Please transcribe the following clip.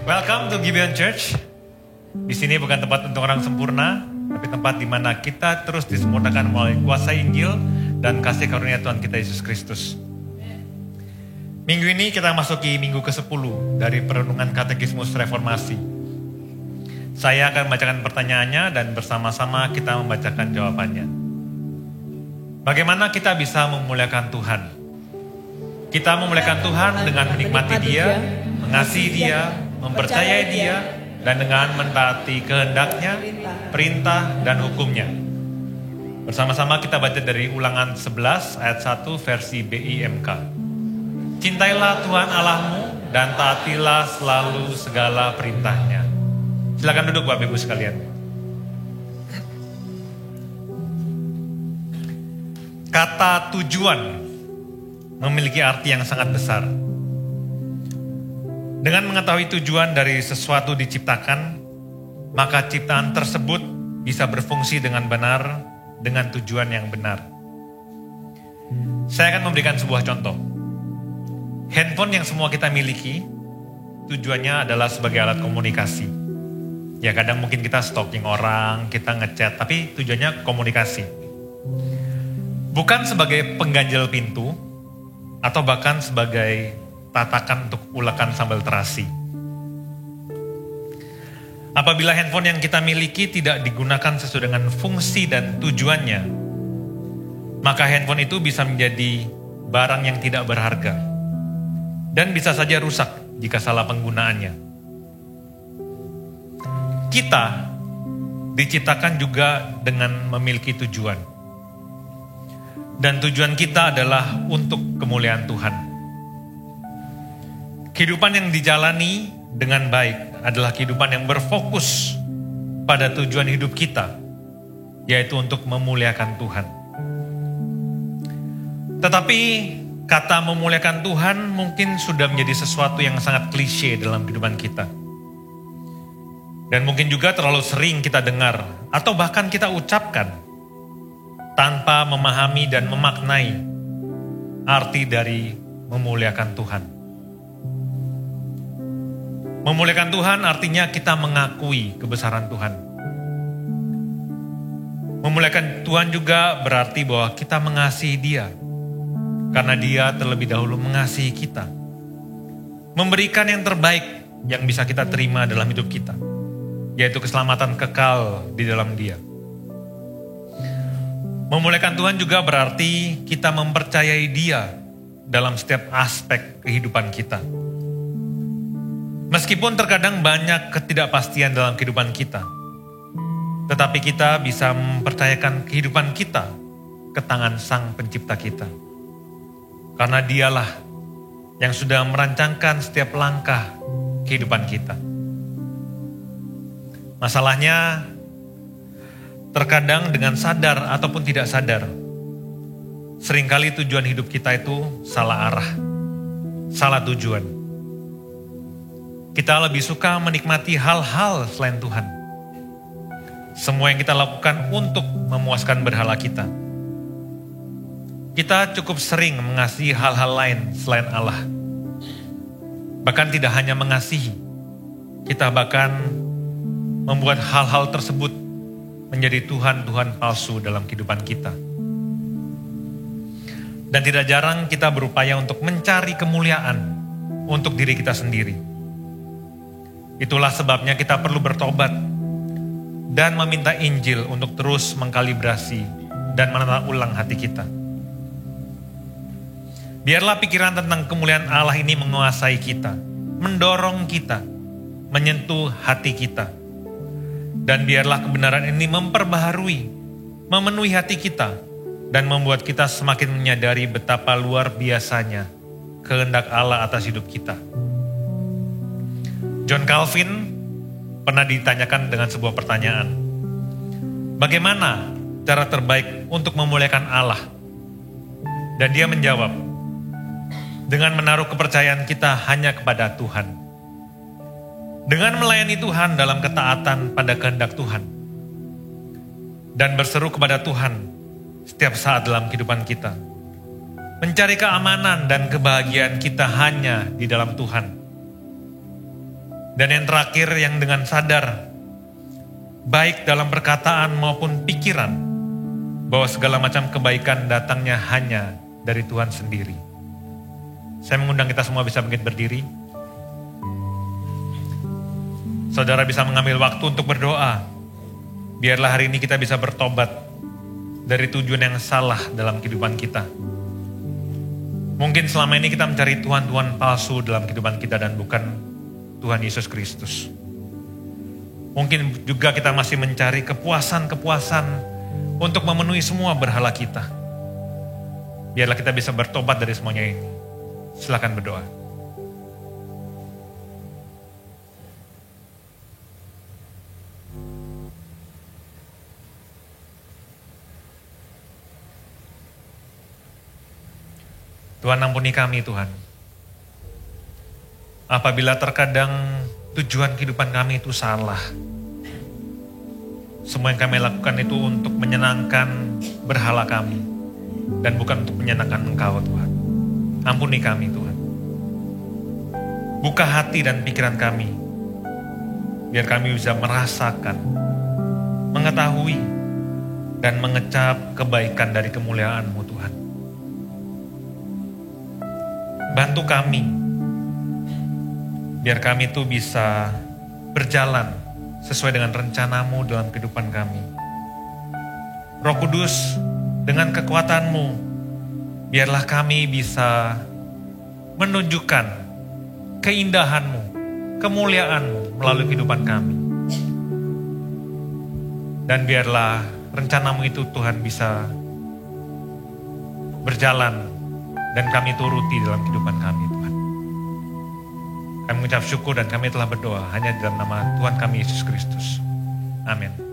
Welcome to Gibeon Church. Di sini bukan tempat untuk orang sempurna, tapi tempat di mana kita terus disempurnakan melalui kuasa Injil dan kasih karunia Tuhan kita Yesus Kristus. Minggu ini kita masuki minggu ke-10 dari perenungan katekismus reformasi. Saya akan membacakan pertanyaannya dan bersama-sama kita membacakan jawabannya. Bagaimana kita bisa memuliakan Tuhan? Kita memuliakan Tuhan dengan menikmati Dia, mengasihi Dia, mempercayai Dia, dan dengan mentaati kehendaknya, perintah, dan hukumnya. Bersama-sama kita baca dari Ulangan 11 ayat 1 versi BIMK. Cintailah Tuhan Allahmu dan taatilah selalu segala perintahnya. Silakan duduk Bapak Ibu sekalian. Kata tujuan memiliki arti yang sangat besar. Dengan mengetahui tujuan dari sesuatu diciptakan, maka ciptaan tersebut bisa berfungsi dengan benar, dengan tujuan yang benar. Saya akan memberikan sebuah contoh. Handphone yang semua kita miliki, tujuannya adalah sebagai alat komunikasi. Ya kadang mungkin kita stalking orang, kita ngechat, tapi tujuannya komunikasi. Bukan sebagai pengganjal pintu, atau bahkan sebagai tatakan untuk ulakan sambal terasi. Apabila handphone yang kita miliki tidak digunakan sesuai dengan fungsi dan tujuannya, maka handphone itu bisa menjadi barang yang tidak berharga dan bisa saja rusak jika salah penggunaannya. Kita diciptakan juga dengan memiliki tujuan. Dan tujuan kita adalah untuk kemuliaan Tuhan. Kehidupan yang dijalani dengan baik adalah kehidupan yang berfokus pada tujuan hidup kita, yaitu untuk memuliakan Tuhan. Tetapi kata memuliakan Tuhan mungkin sudah menjadi sesuatu yang sangat klise dalam kehidupan kita. Dan mungkin juga terlalu sering kita dengar atau bahkan kita ucapkan tanpa memahami dan memaknai arti dari memuliakan Tuhan. Memuliakan Tuhan artinya kita mengakui kebesaran Tuhan. Memuliakan Tuhan juga berarti bahwa kita mengasihi Dia, karena Dia terlebih dahulu mengasihi kita. Memberikan yang terbaik yang bisa kita terima dalam hidup kita, yaitu keselamatan kekal di dalam Dia. Memuliakan Tuhan juga berarti kita mempercayai Dia dalam setiap aspek kehidupan kita. Meskipun terkadang banyak ketidakpastian dalam kehidupan kita, tetapi kita bisa mempercayakan kehidupan kita ke tangan Sang Pencipta kita. Karena Dialah yang sudah merancangkan setiap langkah kehidupan kita. Masalahnya, terkadang dengan sadar ataupun tidak sadar, seringkali tujuan hidup kita itu salah arah, salah tujuan. Kita lebih suka menikmati hal-hal selain Tuhan. Semua yang kita lakukan untuk memuaskan berhala kita. Kita cukup sering mengasihi hal-hal lain selain Allah. Bahkan tidak hanya mengasihi, kita bahkan membuat hal-hal tersebut menjadi Tuhan-Tuhan palsu dalam kehidupan kita. Dan tidak jarang kita berupaya untuk mencari kemuliaan untuk diri kita sendiri. Itulah sebabnya kita perlu bertobat dan meminta Injil untuk terus mengkalibrasi dan menata ulang hati kita. Biarlah pikiran tentang kemuliaan Allah ini menguasai kita, mendorong kita, menyentuh hati kita. Dan biarlah kebenaran ini memperbaharui, memenuhi hati kita, dan membuat kita semakin menyadari betapa luar biasanya kehendak Allah atas hidup kita. John Calvin pernah ditanyakan dengan sebuah pertanyaan. Bagaimana cara terbaik untuk memuliakan Allah? Dan dia menjawab, dengan menaruh kepercayaan kita hanya kepada Tuhan. Dengan melayani Tuhan dalam ketaatan pada kehendak Tuhan. Dan berseru kepada Tuhan setiap saat dalam kehidupan kita. Mencari keamanan dan kebahagiaan kita hanya di dalam Tuhan. Dan yang terakhir, yang dengan sadar, baik dalam perkataan maupun pikiran, bahwa segala macam kebaikan datangnya hanya dari Tuhan sendiri. Saya mengundang kita semua bisa bangkit berdiri. Saudara bisa mengambil waktu untuk berdoa. Biarlah hari ini kita bisa bertobat dari tujuan yang salah dalam kehidupan kita. Mungkin selama ini kita mencari Tuhan-Tuhan palsu dalam kehidupan kita dan bukan Tuhan Yesus Kristus. Mungkin juga kita masih mencari kepuasan-kepuasan untuk memenuhi semua berhala kita. Biarlah kita bisa bertobat dari semuanya ini. Silakan berdoa. Tuhan, ampuni kami, Tuhan. Apabila terkadang tujuan kehidupan kami itu salah. Semua yang kami lakukan itu untuk menyenangkan berhala kami. Dan bukan untuk menyenangkan Engkau, Tuhan. Ampuni kami, Tuhan. Buka hati dan pikiran kami. Biar kami bisa merasakan, mengetahui, dan mengecap kebaikan dari kemuliaan-Mu, Tuhan. Bantu kami, biar kami itu bisa berjalan sesuai dengan rencana-Mu dalam kehidupan kami. Roh Kudus, dengan kekuatan-Mu, biarlah kami bisa menunjukkan keindahan-Mu, kemuliaan-Mu melalui kehidupan kami. Dan biarlah rencana-Mu itu, Tuhan, bisa berjalan dan kami turuti dalam kehidupan kami, Tuhan. Kami mengucap syukur dan kami telah berdoa hanya dalam nama Tuhan kami Yesus Kristus. Amin.